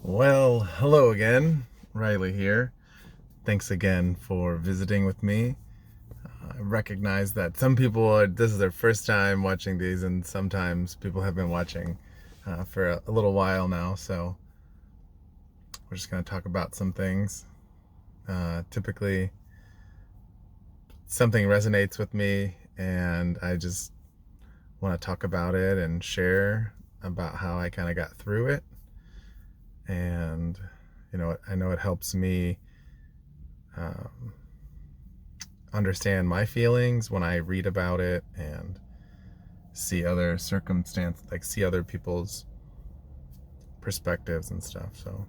Well, hello again. Riley here. Thanks again for visiting with me. I recognize that some people this is their first time watching these, and sometimes people have been watching for a little while now. So we're just going to talk about some things. Typically, something resonates with me, and I just want to talk about it and share about how I kind of got through it. And I know it helps me um, understand my feelings when I read about it and see other see other people's perspectives and stuff. So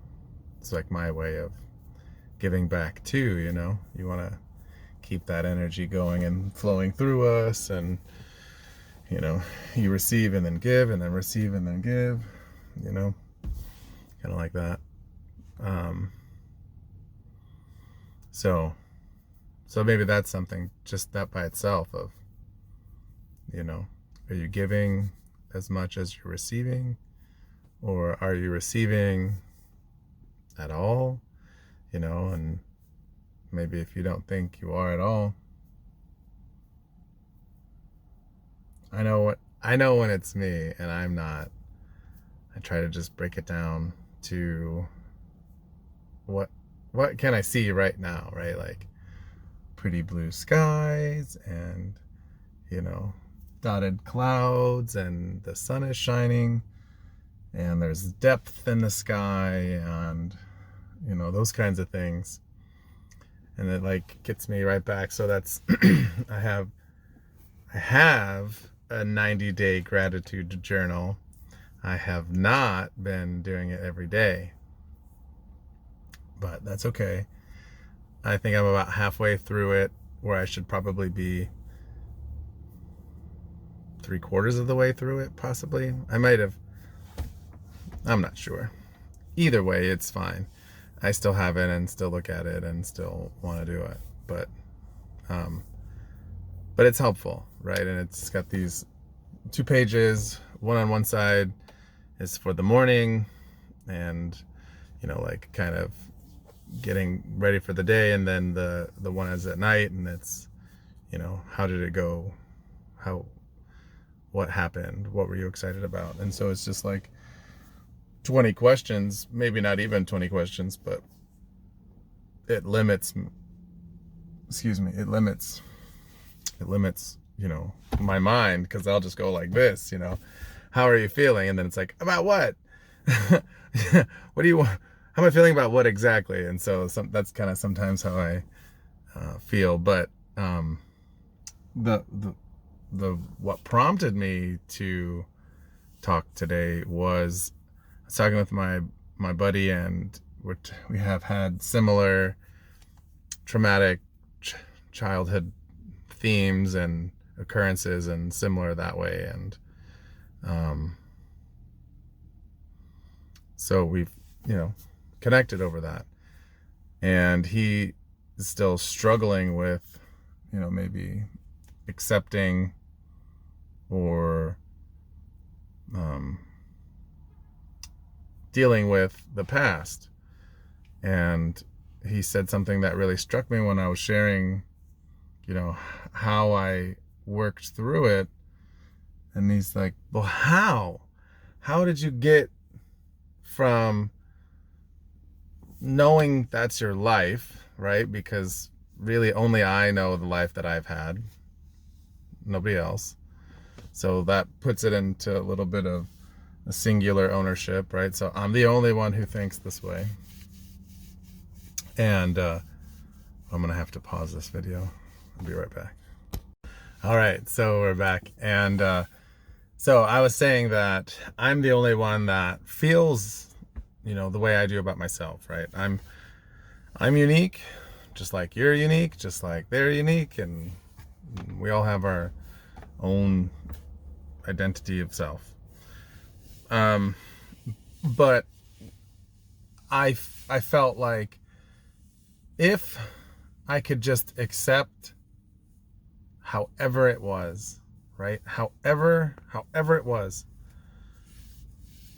it's like my way of giving back too. You want to keep that energy going and flowing through us, and you receive and then give, and then receive and then give. Kind of like that. Um, so maybe that's something, just that by itself of, are you giving as much as you're receiving, or are you receiving at all? And maybe if you don't think you are at all, I know when it's me and I'm not. I try to just break it down to what can I see right now, right? Like pretty blue skies and dotted clouds, and the sun is shining, and there's depth in the sky, and those kinds of things. And it like gets me right back. So that's I have a 90-day gratitude journal. I have not been doing it every day, but that's okay. I think I'm about halfway through it, where I should probably be 3/4 of the way through it, possibly. I'm not sure. Either way, it's fine. I still have it and still look at it and still want to do it, but it's helpful, right? And it's got these 2 pages. One on one side is for the morning, and like kind of getting ready for the day, and then the one is at night, and it's how did it go, what happened, what were you excited about. And so it's just like 20 questions, maybe not even 20 questions, but it limits my mind, because I'll just go like this, how are you feeling, and then it's like, about what? What do you want? How am I feeling about what exactly? And so that's kind of sometimes how I feel. But the what prompted me to talk today was I was talking with my buddy, and we have had similar traumatic childhood themes and occurrences, and similar that way. And so we've connected over that, and he is still struggling with maybe accepting or dealing with the past. And he said something that really struck me when I was sharing how I worked through it. And he's like, well, how did you get from knowing that's your life, right? Because really only I know the life that I've had, nobody else. So that puts it into a little bit of a singular ownership, right? So I'm the only one who thinks this way. And I'm gonna have to pause this video. I'll be right back. All right, so we're back. And so I was saying that I'm the only one that feels the way I do about myself, right? I'm unique, just like you're unique, just like they're unique, and we all have our own identity of self. But I felt like if I could just accept however it was, right? However it was,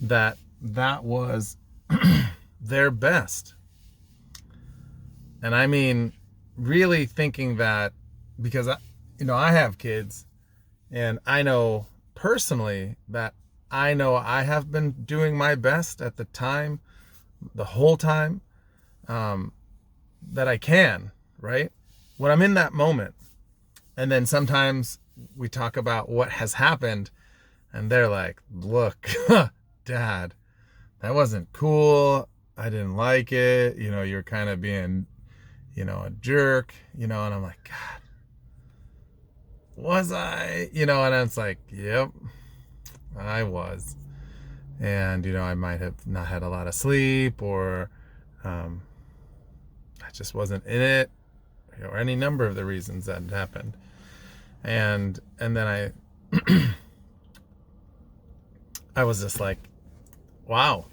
that was their best. And I mean, really thinking that, because I have kids, and I know personally that I know I have been doing my best at the time, the whole time, that I can, right? When I'm in that moment. And then sometimes we talk about what has happened, and they're like, look, Dad, that wasn't cool. I didn't like it. You're kind of being, a jerk, and I'm like, God, was I? And it's like, yep, I was. And, I might have not had a lot of sleep, or I just wasn't in it, or any number of the reasons that had happened. And then I was just like, wow,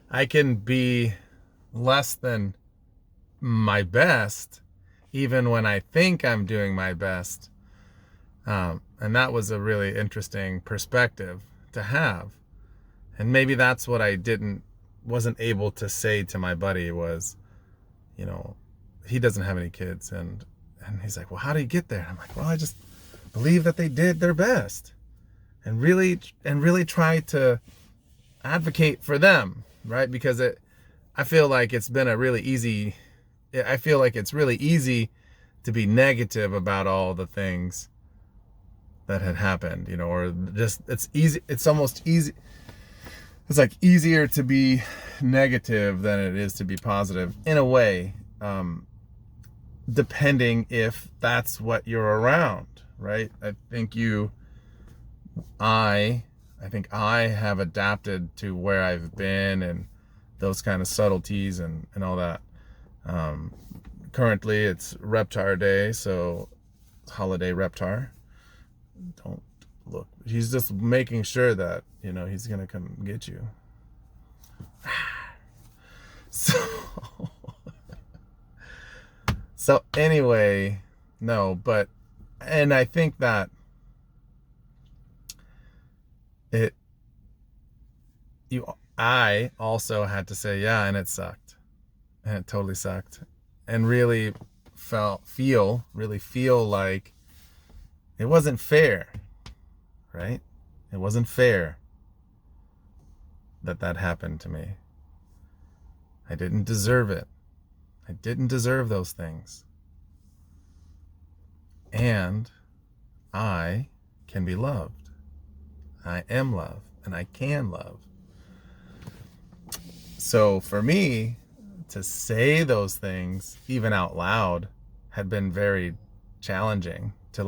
I can be less than my best even when I think I'm doing my best. And that was a really interesting perspective to have. And maybe that's what I wasn't able to say to my buddy was, he doesn't have any kids. And he's like, well, how do you get there? I'm like, well, I just believe that they did their best, and really try to advocate for them, right? Because I feel like it's really easy to be negative about all the things that had happened, or just, it's easy. It's almost easy. It's like easier to be negative than it is to be positive in a way, depending if that's what you're around, right? I think I have adapted to where I've been, and those kind of subtleties and all that. Currently it's Reptar Day, so holiday Reptar. Don't look. He's just making sure that, he's going to come get you. So anyway, no, but, and I think that I also had to say, yeah, and it sucked. And it totally sucked. And really feel like it wasn't fair, right? It wasn't fair that happened to me. I didn't deserve it. I didn't deserve those things. And I can be loved. I am loved, and I can love. So for me to say those things, even out loud, had been very challenging, to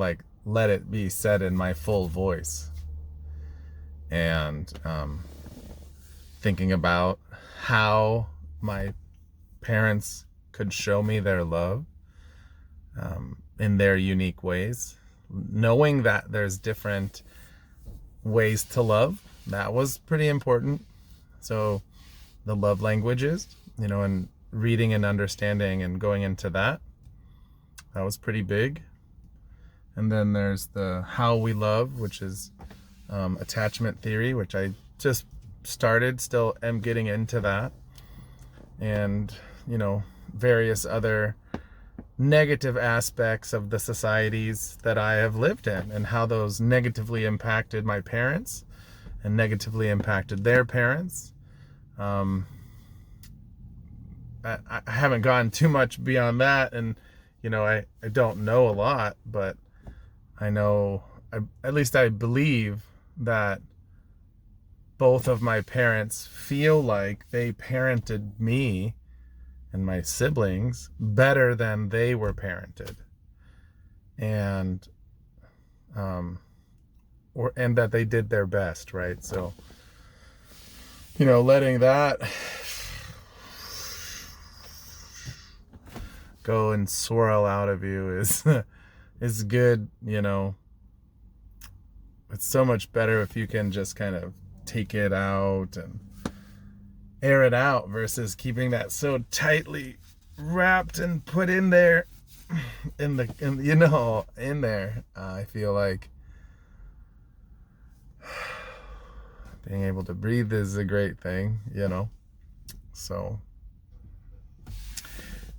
let it be said in my full voice. And thinking about how my parents could show me their love in their unique ways, knowing that there's different ways to love, that was pretty important. So the love languages, and reading and understanding and going into that was pretty big. And then there's the how we love, which is attachment theory, which I just started, still am getting into that. And, various other negative aspects of the societies that I have lived in, and how those negatively impacted my parents and negatively impacted their parents. I haven't gone too much beyond that, and I don't know a lot, but I know, at least I believe that both of my parents feel like they parented me and my siblings better than they were parented, and and that they did their best, right? So, letting that go and swirl out of you is good. It's so much better if you can just kind of take it out and air it out, versus keeping that so tightly wrapped and put in there, in there. I feel like being able to breathe is a great thing, So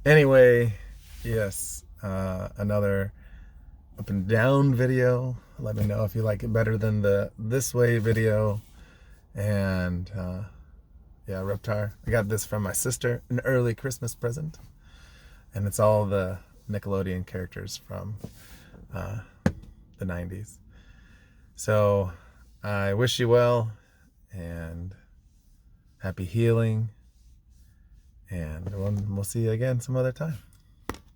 Anyway, yes, another up and down video. Let me know if you like it better than the this way video. And yeah, Reptar. I got this from my sister, an early Christmas present. And it's all the Nickelodeon characters from the 90s. So I wish you well and happy healing. And we'll see you again some other time.